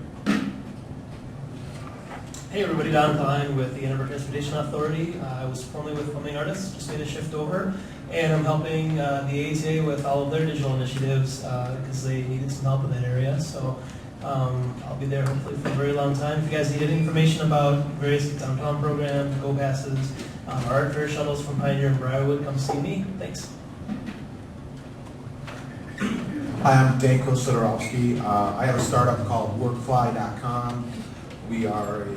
Hey everybody, Don Klein with the Ann Arbor Transportation Authority. I was formerly with Plumbing Artists, just made a shift over, and I'm helping the ATA with all of their digital initiatives because they needed some help in that area. So I'll be there hopefully for a very long time. If you guys need any information about various downtown programs, Go Passes, our art fair shuttles from Pioneer and Briarwood, come see me. Thanks. Hi, I'm Danko Sidorowski. I have a startup called Workfly.com. We are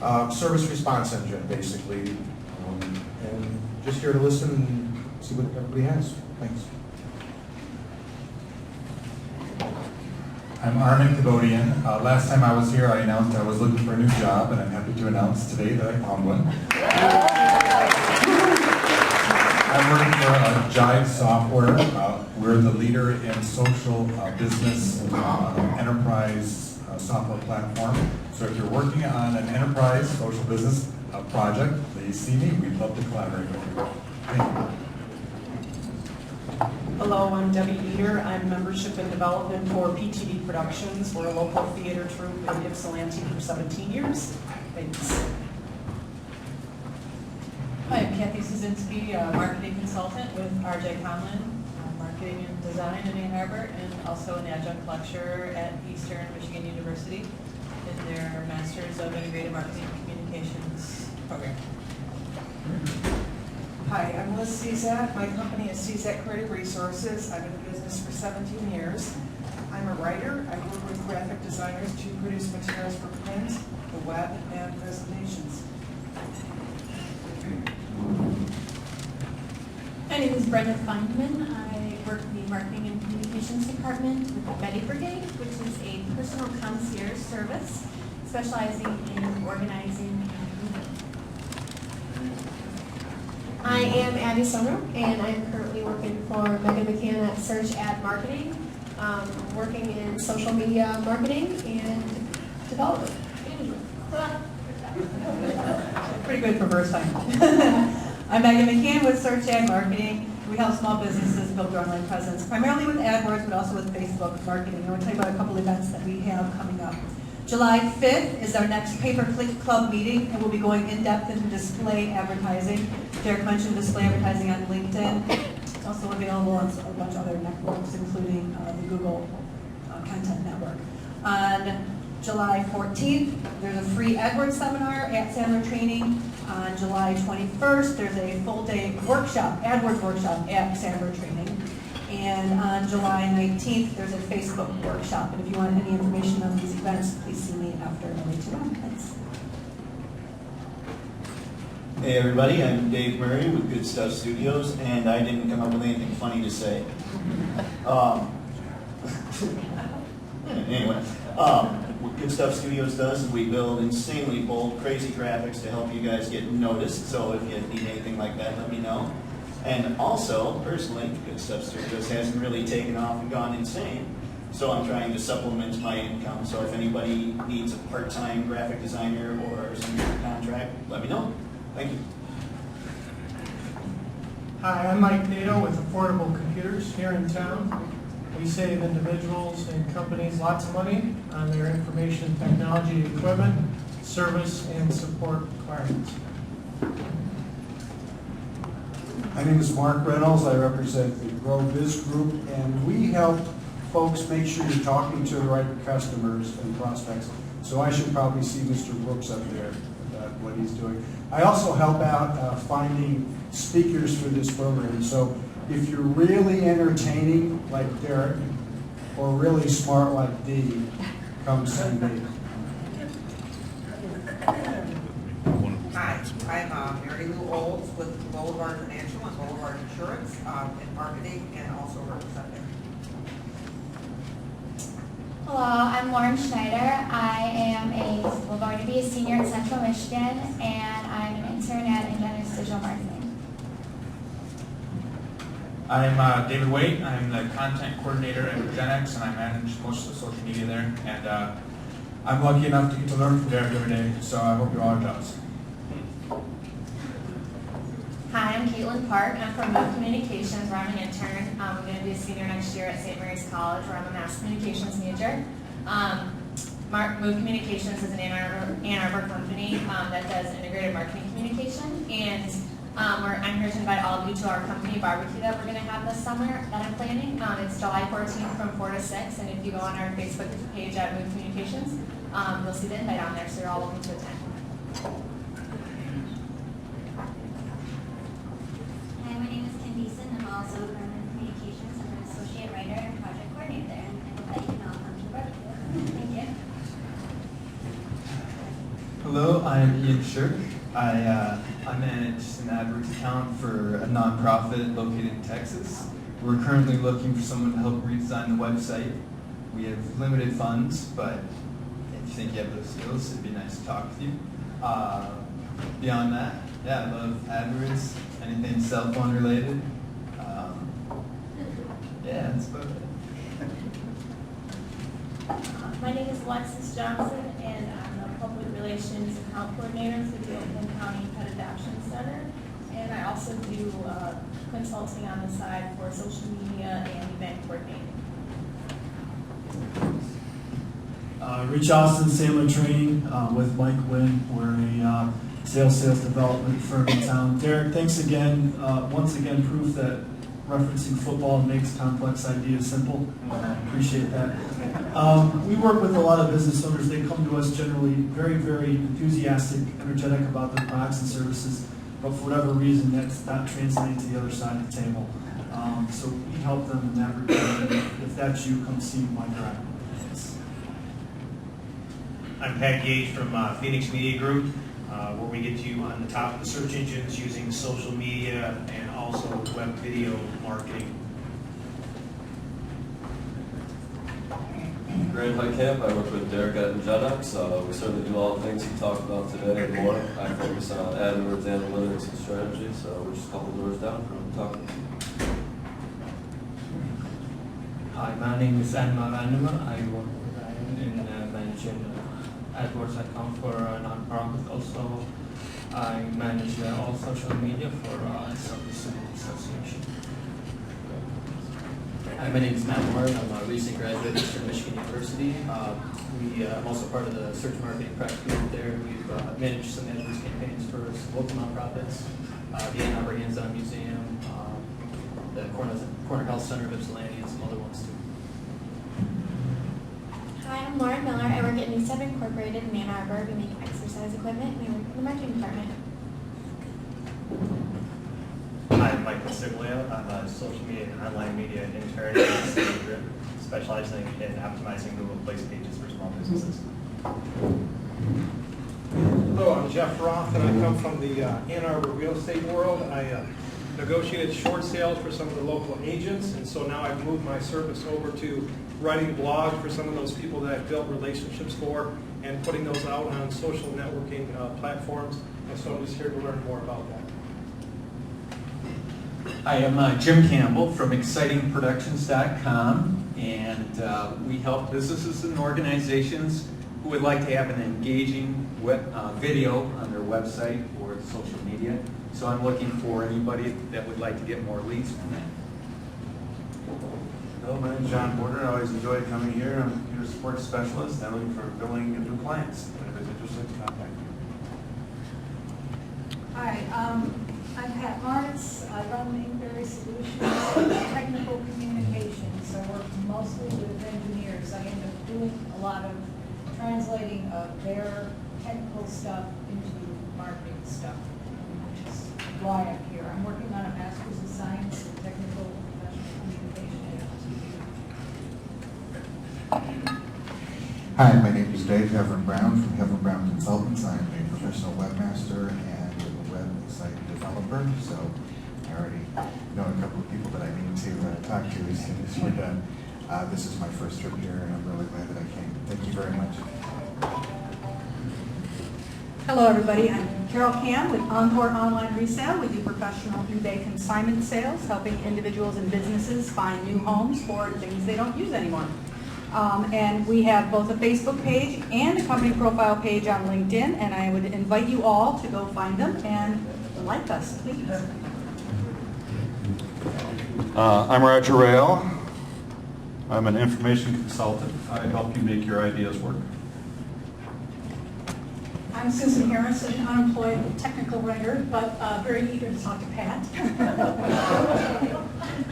a service response engine, basically, and just here to listen and see what everybody has. Thanks. I'm Armin Cambodian. Last time I was here, I announced I was looking for a new job, and I'm happy to announce today that I found one. I'm working for Jive Software. We're the leader in social business enterprise software platform. So if you're working on an enterprise social business project, please see me. We'd love to collaborate with you. Thank you. Hello, I'm Debbie Eater. I'm membership and development for PTV Productions. We're a local theater troupe in Ypsilanti for 17 years. Thanks. Hi, I'm Kathy Szynski, a marketing consultant with RJ Conlin, marketing and design in Ann Arbor, and also an adjunct lecturer at Eastern Michigan University in their Masters of Integrated Marketing and Communications program. Hi, I'm Liz Cezak. My company is Cezak Creative Resources. I've been in business for 17 years. I'm a writer. I work with graphic designers to produce materials for print, the web, and presentations. My name is Brenda Feynman. I work in the Marketing and Communications Department with the Betty Brigade, which is a personal concierge service specializing in organizing and moving. I am Abby Sono, and I'm currently working for Megan McCann at Search Ad Marketing, working in social media marketing and development management. Pretty good for first time. I'm Megan McCann with Search Ad Marketing. We help small businesses build their online presence, primarily with AdWords, but also with Facebook marketing. I want to tell you about a couple events that we have coming up. July 5th is our next pay-per-click club meeting, and we'll be going in-depth into display advertising. Derek mentioned display advertising on LinkedIn. It's also available on a bunch of other networks, including the Google Content Network. On July 14th, there's a free AdWords seminar at Sandler Training. On July 21st, there's a full-day workshop, AdWords workshop at Sandler Training. And on July 19th, there's a Facebook workshop. And if you want any information on these events, please see me after LA2M. Thanks. Hey everybody, I'm Dave Murray with Good Stuff Studios, and I didn't come up with anything funny to say. Anyway, what Good Stuff Studios does is we build insanely bold, crazy graphics to help you guys get noticed. So if you need anything like that, let me know. And also, personally, Good Stuff Studios hasn't really taken off and gone insane. So I'm trying to supplement my income. So if anybody needs a part-time graphic designer or some kind of contract, let me know. Thank you. Hi, I'm Mike Nato with Affordable Computers here in town. We save individuals and companies lots of money on their information technology equipment, service, and support requirements. My name is Mark Reynolds. I represent the Grow Biz Group, and we help folks make sure you're talking to the right customers and prospects. So I should probably see Mr. Brooks up there, what he's doing. I also help out finding speakers for this program. So if you're really entertaining like Derek or really smart like Dee, come see me. Hi, I'm Mary Lou Olds with Boulevard Financial and Boulevard Insurance in marketing and also representing. Hello, I'm Lauren Schneider. We're going to be a senior at Central Michigan, and I'm an intern at Ingenus Digital Marketing. I'm David Waite. I'm the content coordinator at Regenex, and I manage most of the social media there. And I'm lucky enough to get to learn from Derek every day, so I hope you all are jealous. Hi, I'm Caitlin Park. I'm from Move Communications, where I'm an intern. I'm going to be a senior next year at St. Mary's College, where I'm a mass communications major. Move Communications is an Ann Arbor company that does integrated marketing communication, and I'm here to invite all of you to our company barbecue that we're going to have this summer that I'm planning. It's July 14th from 4 to 6, and if you go on our Facebook page at Move Communications, you'll see the invite on there, so you're all welcome to attend. Hi, my name is Kim Beeson. I'm also from Communications. I'm an associate writer and project coordinator there, and I hope that you can all come to the barbecue. Thank you. Hello, I'm Ian Shirk. I manage an AdWords account for a nonprofit located in Texas. We're currently looking for someone to help redesign the website. We have limited funds, but if you think you have those skills, it'd be nice to talk with you. Beyond that, yeah, I love AdWords, anything cell phone related. Yeah, that's about it. My name is Alexis Johnson, and I'm the Public Relations Account Coordinator for the Oakland County Pet Adoption Center. And I also do consulting on the side for social media and event coordinating. Rich Austin, Sailor Training with Mike Wynn. We're a sales development firm in town. Derek, thanks again. Once again, proof that referencing football makes complex ideas simple. Appreciate that. We work with a lot of business owners. They come to us generally very, very enthusiastic, energetic about their products and services, but for whatever reason, that's not translating to the other side of the table. So we help them in that regard. If that's you, come see my drive. I'm Pat Gage from Phoenix Media Group, where we get you on the top of the search engines using social media and also web video marketing. Grant Camp. I work with Derek at Genx. We certainly do all the things he talked about today and more. I focus on AdWords, analytics, and strategy, so we're just a couple doors down from talking. Hi, my name is Mehraban. I work with Ryan in managing AdWords account for a nonprofit. Also, I manage all social media for Service Association. Hi, my name is Matt Moore. I'm a recent graduate of Eastern Michigan University. I'm also part of the search marketing prep group there. We've managed some AdWords campaigns for some local nonprofits, the Ann Arbor Hands-On Museum, the Corner Health Center of Ypsilanti, and some other ones too. Hi, I'm Lauren Miller. I work at LA2M Incorporated in Ann Arbor. We make exercise equipment, and I work in the marketing department. Hi, I'm Mike Consiglio. I'm a social media and online media intern at the City Group, specializing in optimizing Google Place pages for small businesses. Hello, I'm Jeff Roth, and I come from the Ann Arbor real estate world. I negotiated short sales for some of the local agents, and so now I've moved my service over to writing blogs for some of those people that I've built relationships for and putting those out on social networking platforms. And so I'm just here to learn more about that. I am Jim Campbell from excitingproductions.com, and we help businesses and organizations who would like to have an engaging video on their website or social media. So I'm looking for anybody that would like to get more leads from that. Hello, my name is John Porter. I always enjoy coming here. I'm a computer support specialist. I'm looking for billing new clients. If anybody's interested, contact me. Hi, I'm Pat Martz. I run Inkberry Solutions, technical communications. I work mostly with engineers. I end up doing a lot of translating of their technical stuff into marketing stuff, which is why I'm here. I'm working on a master's of science in technical professional communication. Hi, my name is Dave Heverin Brown from Heverin Brown Consultants. I am a professional webmaster and a website developer, so I already know a couple of people that I need to talk to as soon as we're done. This is my first trip here, and I'm really glad that I came. Thank you very much. Hello, everybody. I'm Carol Cam with Encore Online Resale. We do professional eBay consignment sales, helping individuals and businesses find new homes for things they don't use anymore. And we have both a Facebook page and a company profile page on LinkedIn, and I would invite you all to go find them and like us, please. I'm Roger Rail. I'm an information consultant. I help you make your ideas work. I'm Susan Harrison, unemployed technical writer, but very eager to talk to Pat.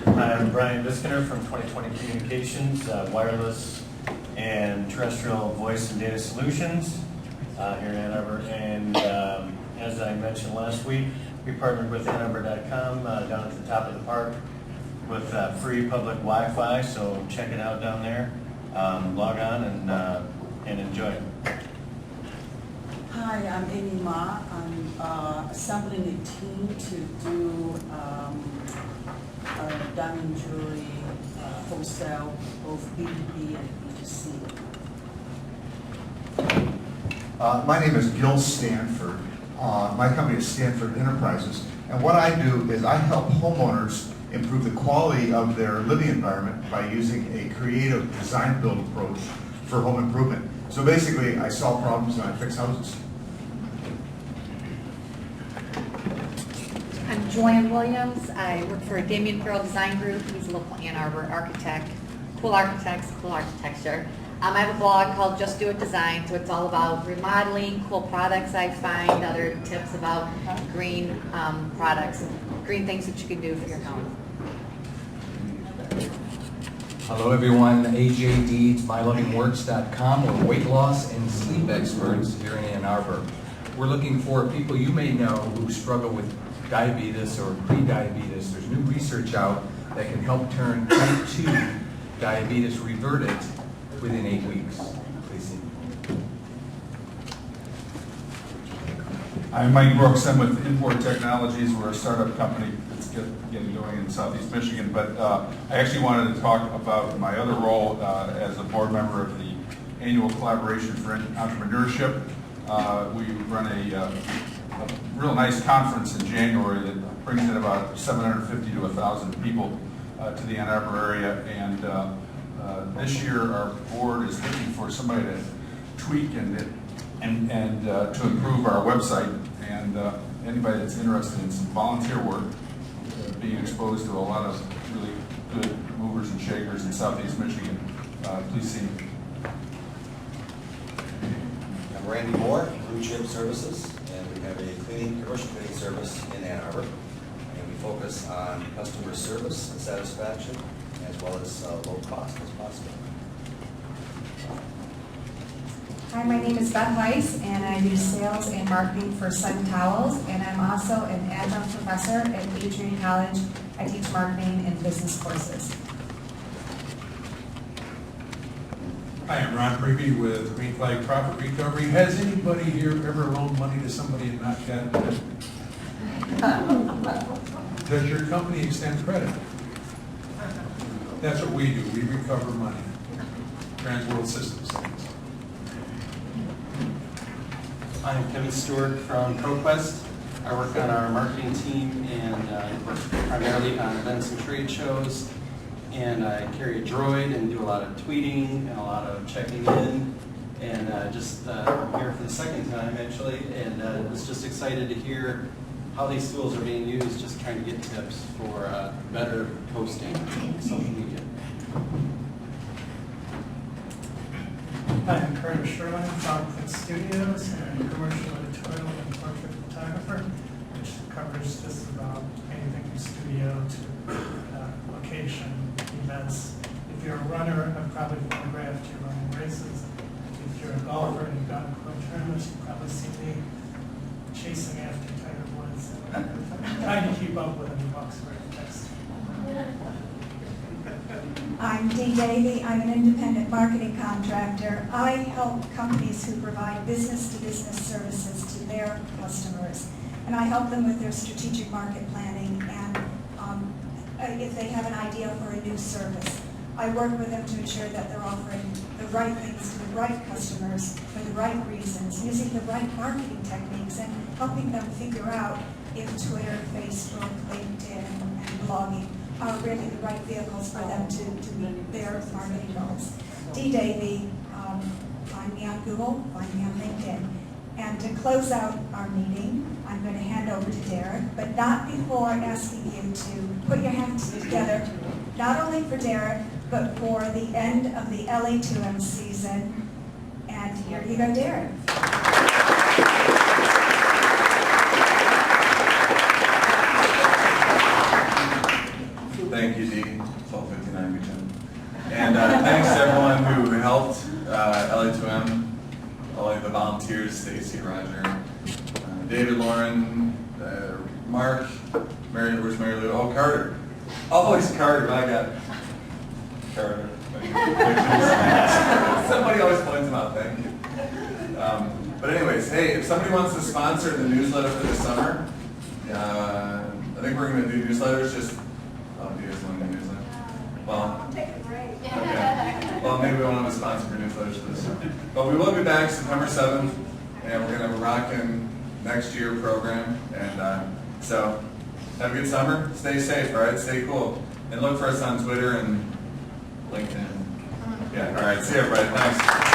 I'm Brian Biskiner from 2020 Communications, wireless and terrestrial voice and data solutions here in Ann Arbor. And as I mentioned last week, we partnered with AnnArbor.com down at the top of the park with free public Wi-Fi, so check it out down there. Log on and enjoy. Hi, I'm Amy Ma. I'm assembling a team to do diamond jewelry wholesale, both B2B and B2C. My name is Gil Stanford. My company is Stanford Enterprises. And what I do is I help homeowners improve the quality of their living environment by using a creative design build approach for home improvement. So basically, I solve problems and I fix houses. I'm Joanne Williams. I work for Damien Farrell Design Group. He's a local Ann Arbor architect. Cool architects, cool architecture. I have a blog called Just Do It Design, so it's all about remodeling, cool products I find, other tips about green products, green things that you can do for your home. Hello everyone, AJ Deeds, MyLovingWorks.com. We're weight loss and sleep experts here in Ann Arbor. We're looking for people you may know who struggle with diabetes or pre-diabetes. There's new research out that can help turn type 2 diabetes, revert it within 8 weeks. Please see. I'm Mike Brooks. I'm with Import Technologies. We're a startup company that's getting going in Southeast Michigan. But I actually wanted to talk about my other role as a board member of the Annual Collaboration for Entrepreneurship. We run a real nice conference in January that brings in about 750 to 1,000 people to the Ann Arbor area. And this year, our board is looking for somebody to tweak and to improve our website. And anybody that's interested in some volunteer work, being exposed to a lot of really good movers and shakers in Southeast Michigan, please see me. I'm Randy Moore, Blue Chip Services, and we have a commercial cleaning service in Ann Arbor. And we focus on customer service and satisfaction, as well as low cost as possible. Hi, my name is Beth Weiss, and I do sales and marketing for Sun Towels, and I'm also an adjunct professor at Adrian College. I teach marketing and business courses. Hi, I'm Ron Prevey with Green Flag Profit Recovery. Has anybody here ever loaned money to somebody and not gotten it? Does your company extend credit? That's what we do. We recover money. Transworld Systems. I'm Kevin Stewart from ProQuest. I work on our marketing team and work primarily on events and trade shows. And I carry a droid and do a lot of tweeting and a lot of checking in. And I'm here for the second time actually, and was just excited to hear how these tools are being used, just trying to get tips for better posting on social media. Hi, I'm Curtis Sherman from Click Studios, and I'm a commercial editorial and portrait photographer, which covers just about anything from studio to location, events. If you're a runner, I've probably photographed you running races. If you're a golfer and you've gone to club tournaments, you've probably seen me chasing after Tiger Woods. I'm trying to keep up with him. He walks very fast. I'm Dee Davey. I'm an independent marketing contractor. I help companies who provide business-to-business services to their customers, and I help them with their strategic market planning and if they have an idea for a new service. I work with them to ensure that they're offering the right things to the right customers for the right reasons, using the right marketing techniques, and helping them figure out if Twitter, Facebook, LinkedIn, and blogging are really the right vehicles for them to meet their marketing goals. Dee Davey, find me on Google, find me on LinkedIn. And to close out our meeting, I'm going to hand over to Derek, but not before asking you to put your hands together, not only for Derek, but for the end of the LA2M season. And here you go, Derek. Thank you, Dee. 12:59 weekend. And thanks to everyone who helped LA2M, all of the volunteers, Stacy, Roger, David, Lauren, Mark, where's Mary Lou? Oh, Carter. Always Carter, I got Carter. Somebody always points them out, thank you. But anyways, hey, if somebody wants to sponsor the newsletter for the summer, I think we're going to do newsletters. Just, do you guys want to do newsletter? Well, I'll take a break. okay. Well, maybe we won't have a sponsor for newsletters this year. But we will be back September 7th, and we're going to have a rockin' next year program. And so, have a good summer. Stay safe, all right? Stay cool. And look for us on Twitter and LinkedIn. Yeah, all right. See you, everybody. Thanks.